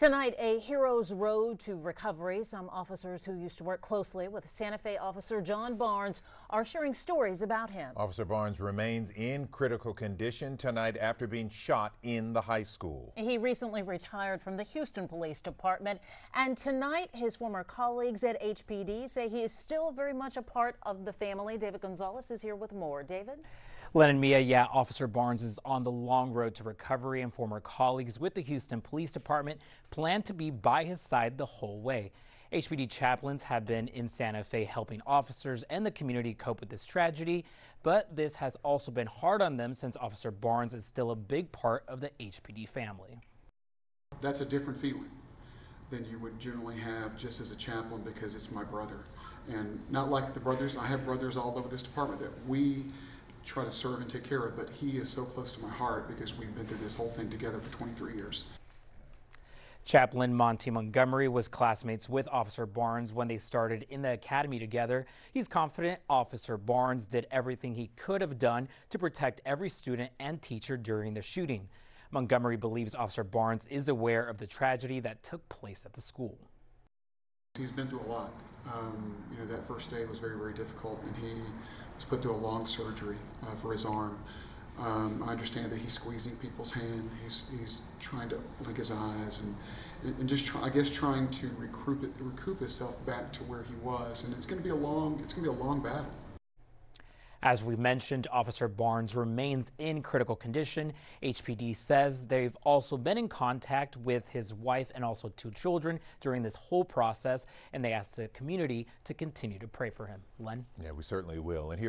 Tonight, a hero's road to recovery. Some officers who used to work closely with Santa Fe officer John Barnes are sharing stories about him. Officer Barnes remains in critical condition tonight after being shot in the high school. He recently retired from the Houston Police Department, and tonight his former colleagues at HPD say he is still very much a part of the family. David Gonzalez is here with more. David? Len and Mia, Officer Barnes is on the long road to recovery, and former colleagues with the Houston Police Department plan to be by his side the whole way. HPD chaplains have been in Santa Fe helping officers and the community cope with this tragedy, but this has also been hard on them since Officer Barnes is still a big part of the HPD family. That's a different feeling than you would generally have just as a chaplain, because it's my brother. And not like the brothers, I have brothers all over this department that we try to serve and take care of, but he is so close to my heart because we've been through this whole thing together for 23 years. Chaplain Monty Montgomery was classmates with Officer Barnes when they started in the academy together. He's confident Officer Barnes did everything he could have done to protect every student and teacher during the shooting. Montgomery believes Officer Barnes is aware of the tragedy that took place at the school. He's been through a lot. That first day was very, very difficult, and he was put through a long surgery for his arm. I understand that he's squeezing people's hand. He's trying to blink his eyes and just trying to recoup himself back to where he was. And it's going to be a long battle. As we mentioned, Officer Barnes remains in critical condition. HPD says they've also been in contact with his wife and also 2 children during this whole process, and they asked the community to continue to pray for him. Len? Yeah, we certainly will. And here